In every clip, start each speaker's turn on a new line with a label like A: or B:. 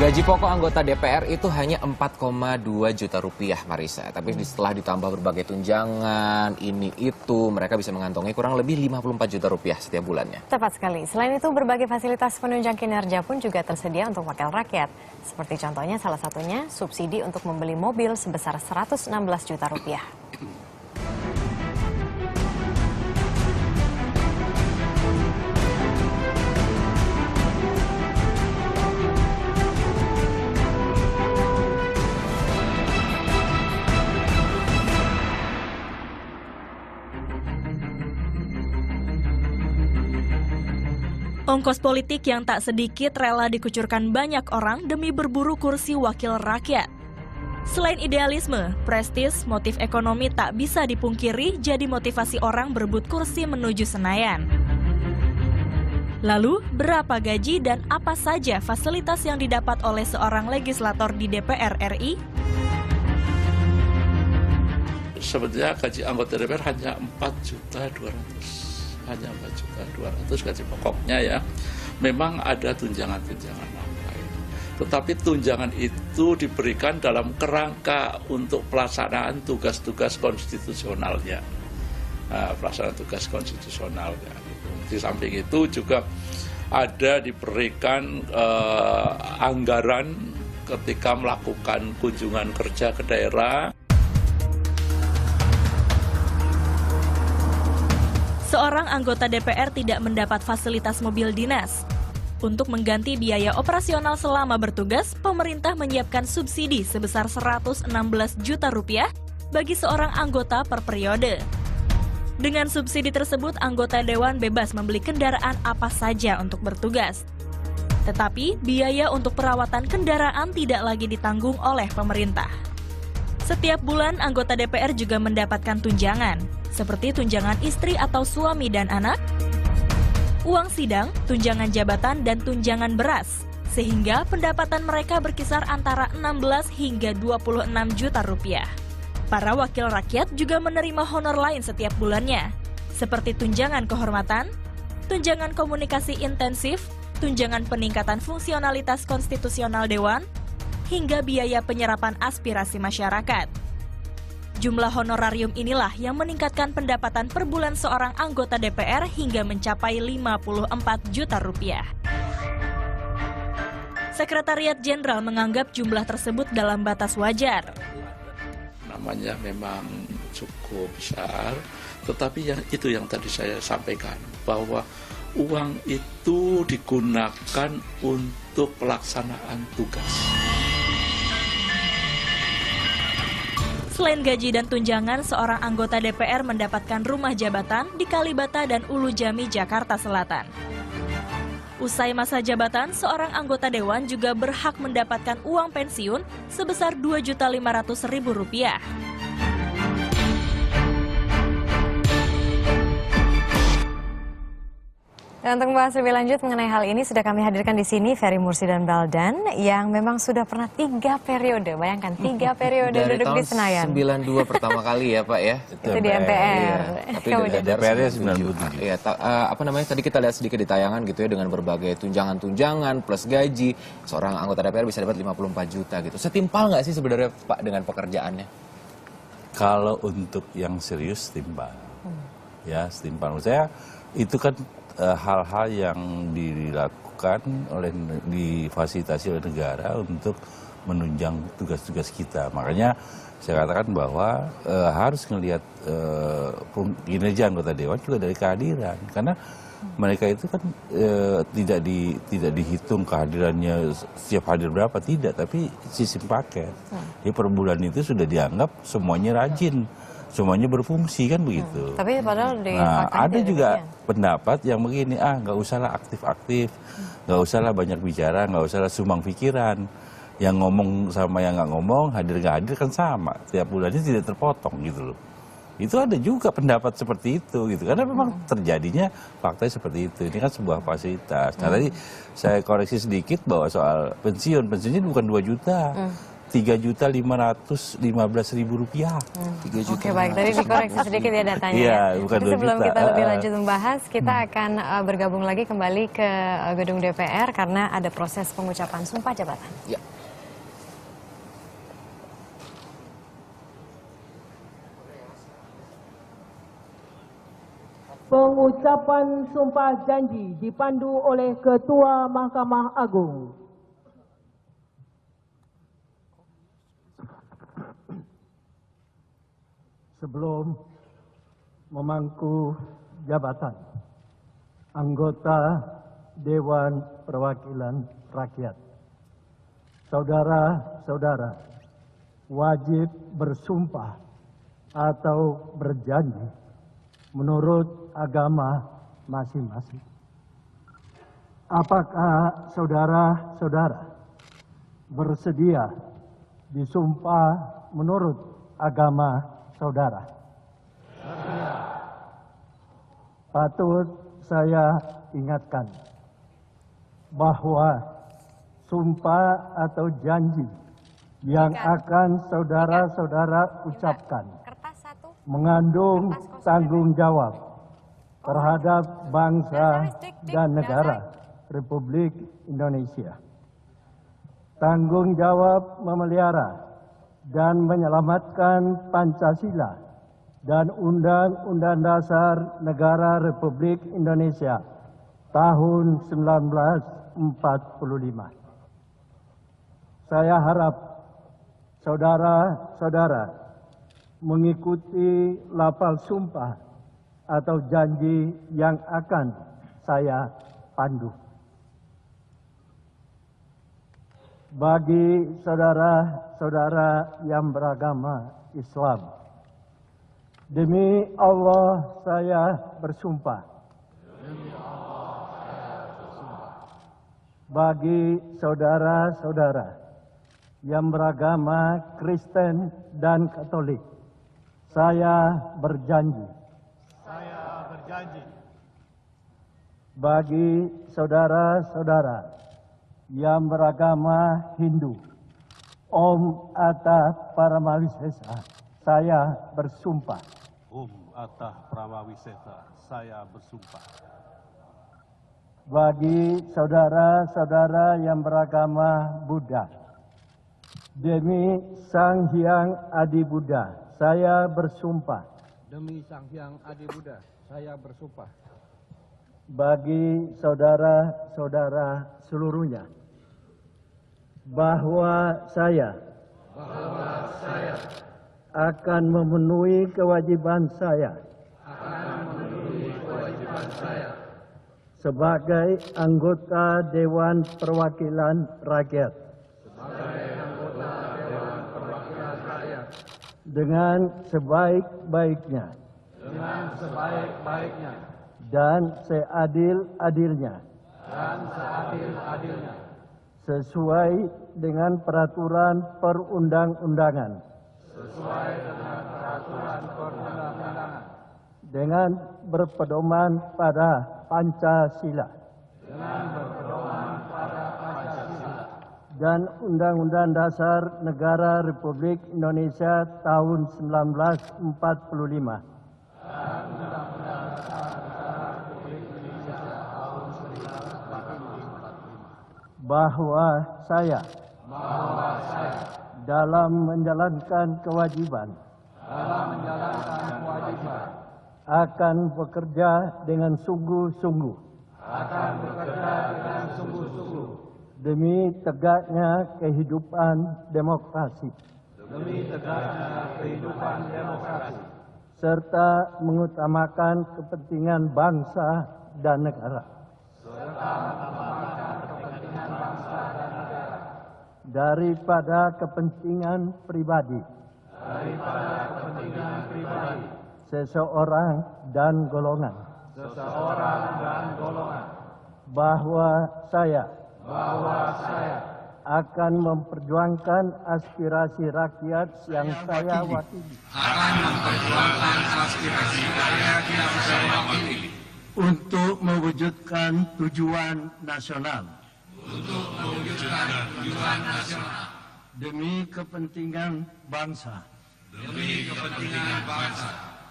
A: Gaji pokok anggota DPR itu hanya 4,2 juta rupiah, Marisa. Tapi setelah ditambah berbagai tunjangan, ini itu, mereka bisa mengantongi kurang lebih 54 juta rupiah setiap bulannya.
B: Tepat sekali. Selain itu, berbagai fasilitas penunjang kinerja pun juga tersedia untuk wakil rakyat. Seperti contohnya salah satunya subsidi untuk membeli mobil sebesar 116 juta rupiah.
C: Ongkos politik yang tak sedikit rela dikucurkan banyak orang demi berburu kursi wakil rakyat. Selain idealisme, prestis, motif ekonomi tak bisa dipungkiri jadi motivasi orang berebut kursi menuju Senayan. Lalu, berapa gaji dan apa saja fasilitas yang didapat oleh seorang legislator di DPR RI?
D: Sebenarnya gaji anggota DPR hanya 4.200.000. Hanya 4.200.000 gaji pokoknya ya. Memang ada tunjangan-tunjangan lain. Tetapi tunjangan itu diberikan dalam kerangka untuk pelaksanaan tugas-tugas konstitusionalnya. Pelaksanaan tugas konstitusionalnya. Di samping itu juga ada diberikan anggaran ketika melakukan kunjungan kerja ke daerah.
C: Seorang anggota DPR tidak mendapat fasilitas mobil dinas. Untuk mengganti biaya operasional selama bertugas, pemerintah menyiapkan subsidi sebesar 116 juta rupiah bagi seorang anggota per periode. Dengan subsidi tersebut, anggota dewan bebas membeli kendaraan apa saja untuk bertugas. Tetapi, biaya untuk perawatan kendaraan tidak lagi ditanggung oleh pemerintah. Setiap bulan, anggota DPR juga mendapatkan tunjangan, seperti tunjangan istri atau suami dan anak, uang sidang, tunjangan jabatan, dan tunjangan beras, sehingga pendapatan mereka berkisar antara 16 hingga 26 juta rupiah. Para wakil rakyat juga menerima honor lain setiap bulannya, seperti tunjangan kehormatan, tunjangan komunikasi intensif, tunjangan peningkatan fungsionalitas konstitusional dewan, hingga biaya penyerapan aspirasi masyarakat. Jumlah honorarium inilah yang meningkatkan pendapatan per bulan seorang anggota DPR hingga mencapai 54 juta rupiah. Sekretariat Jenderal menganggap jumlah tersebut dalam batas wajar.
D: Namanya memang cukup besar, tetapi itu yang tadi saya sampaikan, bahwa uang itu digunakan untuk pelaksanaan tugas.
C: Selain gaji dan tunjangan, seorang anggota DPR mendapatkan rumah jabatan di Kalibata dan Ulu Jami, Jakarta Selatan. Usai masa jabatan, seorang anggota dewan juga berhak mendapatkan uang pensiun sebesar Rp2.500.000.
B: Dan untuk membahas lebih lanjut mengenai hal ini, sudah kami hadirkan di sini Ferry Mursi dan Baldan yang memang sudah pernah 3 periode. Bayangkan 3 periode duduk di Senayan.
A: Dari tahun 92 pertama kali ya Pak ya.
B: Itu di MPR.
A: Iya. Tapi DPR-nya 97. Iya, apa namanya, tadi kita lihat sedikit di tayangan gitu ya, dengan berbagai tunjangan-tunjangan plus gaji. Seorang anggota DPR bisa dapat 54 juta gitu. Setimpal nggak sih sebenarnya Pak dengan pekerjaannya?
E: Kalau untuk yang serius setimpal. Ya, setimpal. Menurut saya itu kan hal-hal yang dilakukan difasilitasi oleh negara untuk menunjang tugas-tugas kita. Makanya saya katakan bahwa harus melihat kinerja anggota dewan juga dari kehadiran, karena mereka itu kan tidak dihitung kehadirannya setiap hadir berapa, tidak, tapi sistem paket. Jadi per bulan itu sudah dianggap semuanya rajin. Semuanya berfungsi kan begitu.
B: Tapi padahal
E: ada juga pendapat yang begini, nggak usahlah aktif-aktif, nggak usahlah banyak bicara, nggak usahlah sumbang pikiran. Yang ngomong sama yang nggak ngomong, hadir nggak hadir kan sama. Tiap bulannya tidak terpotong gitu loh. Itu ada juga pendapat seperti itu gitu. Karena memang terjadinya faktanya seperti itu. Ini kan sebuah fasilitas. Nah tadi saya koreksi sedikit bahwa soal pensiunnya bukan 2 juta. Rp3.515.000.
B: Oke, baik. Tadi dikoreksi sedikit ya datanya.
E: Iya, bukan
B: Tapi
E: 2
B: sebelum
E: juta.
B: kita lebih lanjut membahas, kita akan bergabung lagi kembali ke gedung DPR karena ada proses pengucapan sumpah jabatan.
A: Ya.
F: Pengucapan sumpah janji dipandu oleh Ketua Mahkamah Agung. Sebelum memangku jabatan anggota Dewan Perwakilan Rakyat, saudara-saudara wajib bersumpah atau berjanji menurut agama masing-masing. Apakah saudara-saudara bersedia disumpah menurut agama saudara? Patut saya ingatkan bahwa sumpah atau janji yang akan saudara-saudara ucapkan
B: Kertas satu.
F: mengandung tanggung jawab terhadap bangsa dan negara Republik Indonesia. Tanggung jawab memelihara dan menyelamatkan Pancasila dan Undang-Undang Dasar Negara Republik Indonesia tahun 1945. Saya harap saudara-saudara mengikuti lafal sumpah atau janji yang akan saya pandu. Bagi saudara-saudara yang beragama Islam, demi Allah saya bersumpah. Bagi saudara-saudara yang beragama Kristen dan Katolik, saya berjanji. Bagi saudara-saudara yang beragama Hindu, Om Atta Paramawisesa, saya bersumpah.
G: Om Atta Paramawisesa, saya bersumpah.
F: Bagi saudara-saudara yang beragama Buddha, demi Sang Hyang Adi Buddha, saya bersumpah.
G: Demi Sang Hyang Adi Buddha, saya bersumpah.
F: Bagi saudara-saudara seluruhnya, bahwa saya akan memenuhi kewajiban saya sebagai anggota Dewan Perwakilan Rakyat dengan sebaik-baiknya dan seadil-adilnya sesuai dengan peraturan perundang-undangan dengan berpedoman pada Pancasila dan Undang-Undang Dasar Negara Republik Indonesia tahun 1945. Bahwa saya dalam menjalankan kewajiban akan bekerja dengan sungguh-sungguh demi tegaknya kehidupan demokrasi serta mengutamakan kepentingan bangsa dan negara daripada kepentingan pribadi seseorang dan golongan. Bahwa saya akan memperjuangkan aspirasi rakyat yang saya wakili. Untuk mewujudkan tujuan nasional. demi kepentingan bangsa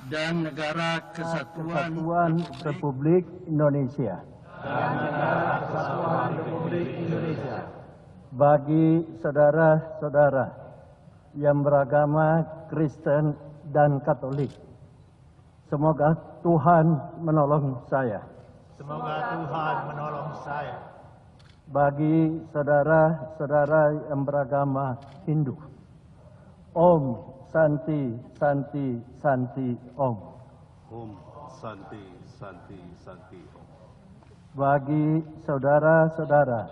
F: dan negara kesatuan Republik Indonesia. Bagi saudara-saudara yang beragama Kristen dan Katolik, semoga Tuhan menolong saya. Bagi saudara-saudara yang beragama Hindu, Om Santi Santi Santi Om.
H: Om Santi Santi Santi Om.
F: Bagi saudara-saudara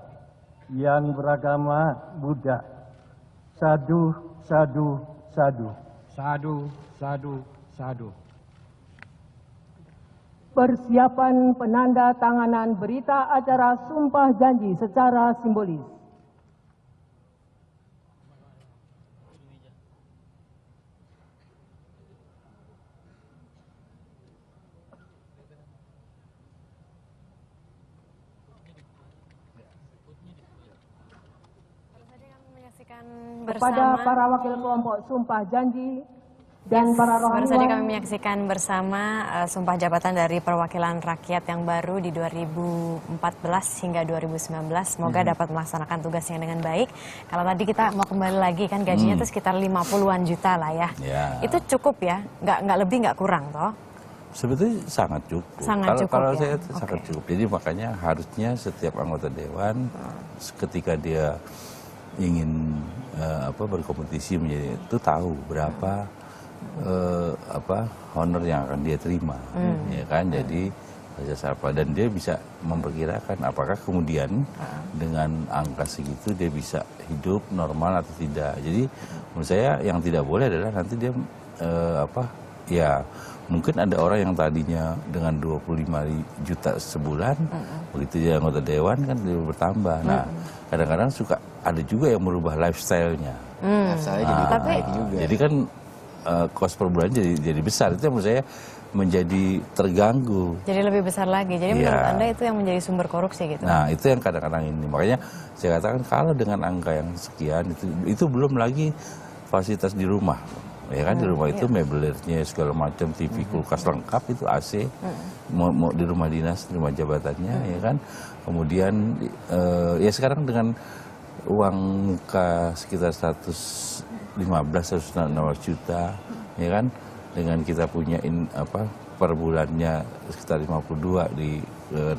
F: yang beragama Buddha, Sadu Sadu Sadu.
G: Sadu, sadu, sadu.
I: Persiapan penanda tanganan berita acara sumpah janji secara simbolis. Kepada para wakil kelompok sumpah janji dan para rohaniwan.
B: Baru saja kami menyaksikan bersama sumpah jabatan dari perwakilan rakyat yang baru di 2014 hingga 2019. Semoga dapat melaksanakan tugasnya dengan baik. Kalau tadi kita mau kembali lagi kan gajinya itu sekitar 50-an juta lah ya. Itu cukup ya? Nggak lebih nggak kurang toh?
E: Sebetulnya sangat cukup. Kalau saya itu sangat cukup. Jadi makanya harusnya setiap anggota dewan ketika dia ingin berkompetisi menjadi itu tahu berapa honor yang akan dia terima, ya kan? Jadi dan dia bisa memperkirakan apakah kemudian dengan angka segitu dia bisa hidup normal atau tidak. Jadi menurut saya yang tidak boleh adalah nanti dia mungkin ada orang yang tadinya dengan 25 juta sebulan, begitu dia anggota dewan kan dia bertambah. Nah, kadang-kadang suka ada juga yang merubah lifestyle-nya.
A: Lifestyle-nya jadi naik juga.
E: Jadi kan kos per bulan jadi besar. Itu menurut saya menjadi terganggu.
B: Jadi lebih besar lagi. Jadi menurut Anda itu yang menjadi sumber korupsi gitu?
E: Nah, itu yang kadang-kadang ini. Makanya saya katakan kalau dengan angka yang sekian, itu belum lagi fasilitas di rumah. Ya kan, di rumah itu mebelirnya segala macam, TV, kulkas lengkap, itu AC, mau di rumah dinas, di rumah jabatannya, ya kan. Kemudian ya sekarang dengan uang muka sekitar 115-116 juta, ya kan, dengan kita punya per bulannya sekitar 52 di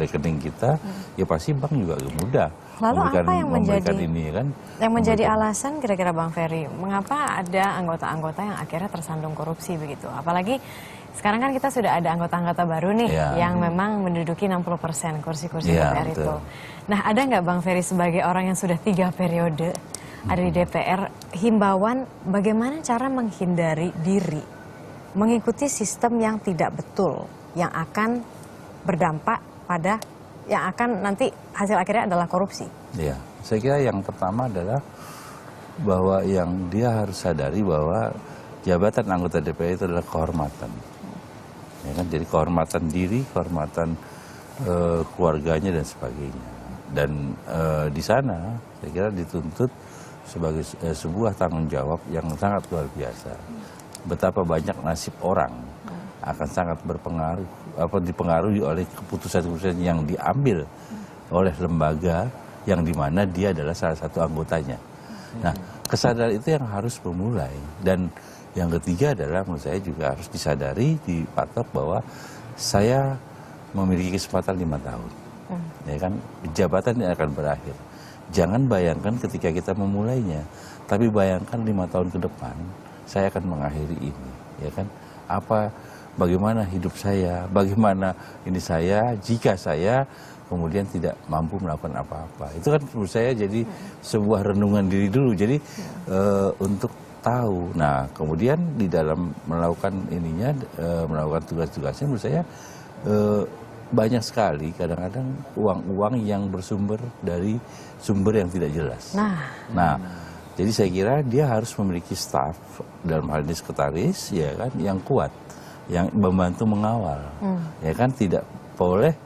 E: rekening kita, ya pasti bank juga mudah.
B: Lalu apa yang menjadi
E: kan,
B: alasan kira-kira Bang Ferry, mengapa ada anggota-anggota yang akhirnya tersandung korupsi begitu? Apalagi sekarang kan kita sudah ada anggota-anggota baru nih yang memang menduduki 60% kursi-kursi DPR itu. Nah, ada nggak Bang Ferry sebagai orang yang sudah 3 periode ada di DPR, himbauan bagaimana cara menghindari diri mengikuti sistem yang tidak betul, yang akan berdampak pada yang akan nanti hasil akhirnya adalah korupsi?
E: Ya, saya kira yang pertama adalah bahwa yang dia harus sadari bahwa jabatan anggota DPR itu adalah kehormatan. Ya kan, jadi kehormatan diri, kehormatan keluarganya dan sebagainya. Dan di sana saya kira dituntut sebagai sebuah tanggung jawab yang sangat luar biasa. Betapa banyak nasib orang akan sangat dipengaruhi oleh keputusan-keputusan yang diambil oleh lembaga yang dimana dia adalah salah satu anggotanya. Nah, kesadaran itu yang harus memulai. Dan yang ketiga adalah menurut saya juga harus disadari, dipatok bahwa saya memiliki kesempatan 5 tahun. Ya kan, jabatan ini akan berakhir. Jangan bayangkan ketika kita memulainya, tapi bayangkan 5 tahun ke depan saya akan mengakhiri ini, ya kan? Bagaimana hidup saya, bagaimana ini saya jika saya kemudian tidak mampu melakukan apa-apa. Itu kan menurut saya jadi sebuah renungan diri dulu. Jadi untuk tahu. Nah, kemudian di dalam melakukan melakukan tugas-tugasnya menurut saya banyak sekali kadang-kadang uang-uang yang bersumber dari sumber yang tidak jelas. Nah, jadi saya kira dia harus memiliki staf dalam hal ini sekretaris, ya kan, yang kuat, yang membantu mengawal, ya kan, tidak boleh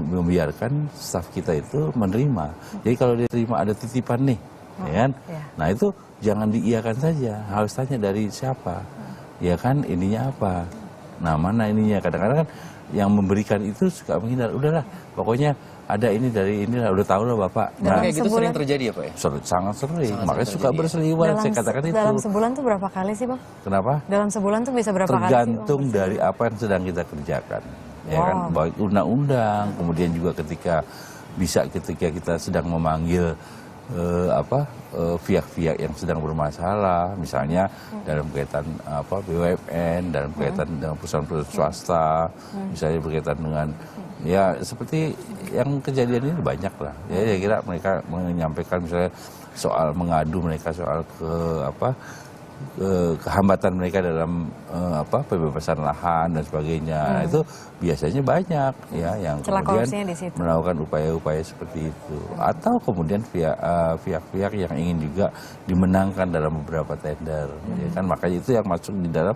E: membiarkan staf kita itu menerima. Jadi kalau dia terima ada titipan nih ya kan? Nah itu jangan diiyakan saja, harus tanya dari siapa, ya kan ininya apa, nah mana ininya. Kadang-kadang kan yang memberikan itu suka menghindar, udahlah pokoknya ada ini dari inilah, udah tahu lah Bapak.
A: Nah, kayak gitu sering terjadi ya Pak ya?
E: Sangat sering, makanya suka berseliweran, saya katakan itu.
B: Dalam sebulan tuh berapa kali sih Bang?
E: Kenapa?
B: Dalam sebulan tuh bisa berapa kali sih?
E: Tergantung dari apa yang sedang kita kerjakan. Ya kan, baik undang-undang, kemudian juga ketika kita sedang memanggil pihak-pihak yang sedang bermasalah, misalnya dalam kaitan BUMN, dalam kaitan dengan perusahaan-perusahaan swasta, misalnya berkaitan dengan ya seperti yang kejadian ini banyak lah. Ya saya kira mereka menyampaikan misalnya soal mengadu mereka soal kehambatan mereka dalam pembebasan lahan dan sebagainya. Nah, itu biasanya banyak ya yang kemudian melakukan upaya-upaya seperti itu. Atau kemudian pihak-pihak yang ingin juga dimenangkan dalam beberapa tender. Ya kan, makanya itu yang masuk di dalam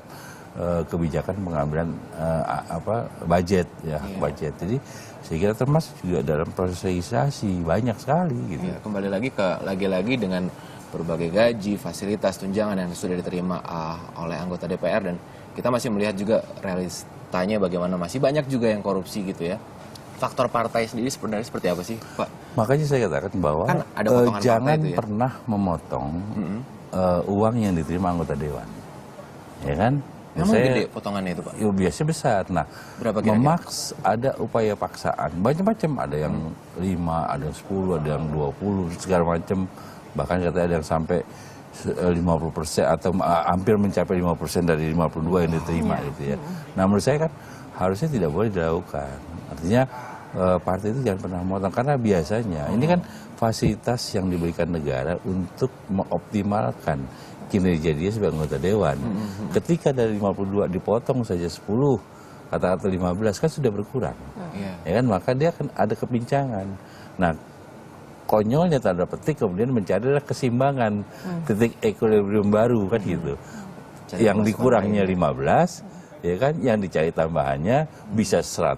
E: kebijakan pengambilan budget ya, budget. Jadi saya kira termasuk juga dalam proses registrasi banyak sekali gitu.
A: Ya, kembali lagi dengan berbagai gaji, fasilitas, tunjangan yang sudah diterima oleh anggota DPR, dan kita masih melihat juga realitanya bagaimana masih banyak juga yang korupsi gitu ya. Faktor partai sendiri sebenarnya seperti apa sih Pak?
E: Makanya saya katakan bahwa
A: kan ada
E: jangan
A: itu ya?
E: pernah memotong uang yang diterima anggota dewan, ya kan?
A: Memang gede potongannya itu Pak?
E: Ya, biasanya besar. Nah, memaks ada upaya paksaan, macam-macam, ada yang 5, ada yang 10, ada yang 20, segala macam. Bahkan katanya ada yang sampai 50% atau hampir mencapai 50% dari 52 yang diterima gitu ya. Nah, menurut saya kan harusnya tidak boleh dilakukan. Artinya partai itu jangan pernah memotong, karena biasanya ini kan fasilitas yang diberikan negara untuk mengoptimalkan kinerja dia sebagai anggota dewan. Ketika dari 52 dipotong saja 10, kata-kata 15 kan sudah berkurang. Ya kan, maka dia akan ada kepincangan. Nah, konyolnya tanda petik kemudian mencari keseimbangan, titik equilibrium baru kan gitu. Yang dikurangnya 15, ya kan, yang dicari tambahannya bisa 10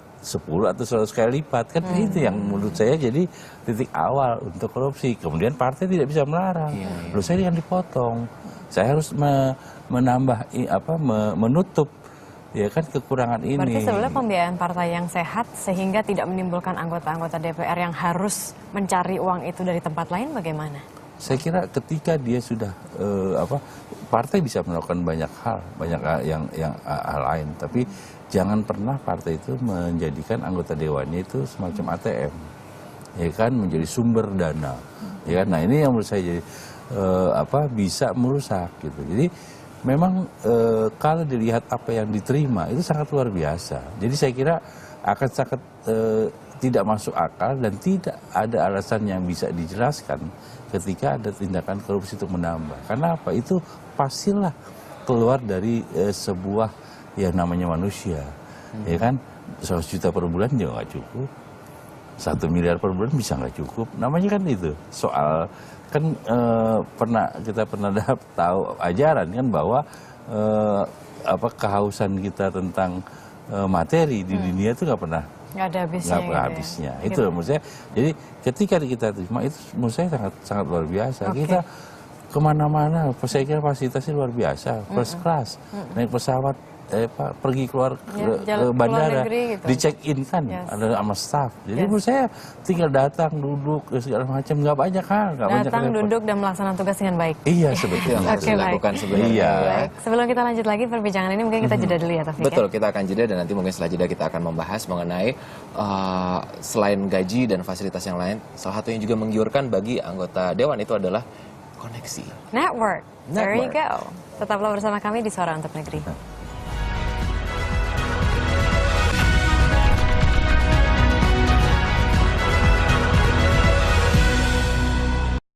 E: atau 100 kali lipat kan. Itu yang menurut saya jadi titik awal untuk korupsi. Kemudian partai tidak bisa melarang. Menurut saya jangan dipotong. Saya harus menambah menutup ya kan kekurangan ini.
B: Berarti sebenarnya pembiayaan partai yang sehat sehingga tidak menimbulkan anggota-anggota DPR yang harus mencari uang itu dari tempat lain, bagaimana?
E: Saya kira ketika dia sudah partai bisa melakukan banyak hal yang hal lain, tapi jangan pernah partai itu menjadikan anggota dewannya itu semacam ATM, ya kan, menjadi sumber dana, ya kan. Nah, ini yang menurut saya jadi bisa merusak gitu. Jadi memang kalau dilihat apa yang diterima itu sangat luar biasa. Jadi saya kira akan sangat tidak masuk akal dan tidak ada alasan yang bisa dijelaskan ketika ada tindakan korupsi untuk menambah. Karena apa? Itu pastilah keluar dari sebuah yang namanya manusia. Ya kan? 100 juta per bulan juga nggak cukup. 1 miliar per bulan bisa nggak cukup. Namanya kan itu soal kan kita pernah tahu ajaran kan bahwa kehausan kita tentang materi di dunia itu nggak pernah habisnya. Itu menurut saya. Jadi ketika kita terima itu menurut saya sangat luar biasa. Kita kemana-mana, saya kira fasilitasnya luar biasa, first class, naik pesawat pergi keluar ke bandara, gitu. Di check in kan, ada sama staff. Jadi menurut saya tinggal datang, duduk, segala macam, nggak banyak hal.
B: Datang, duduk, dan melaksanakan tugas dengan baik.
E: Iya, sebetulnya.
A: Dilakukan sebenarnya.
E: Iya.
B: Baik. Sebelum kita lanjut lagi perbincangan ini, mungkin kita jeda dulu ya, Taufik.
A: Betul, kita akan jeda dan nanti mungkin setelah jeda kita akan membahas mengenai selain gaji dan fasilitas yang lain, salah satu yang juga menggiurkan bagi anggota dewan itu adalah koneksi.
B: Network. There you go. Tetaplah bersama kami di Suara Untuk Negeri.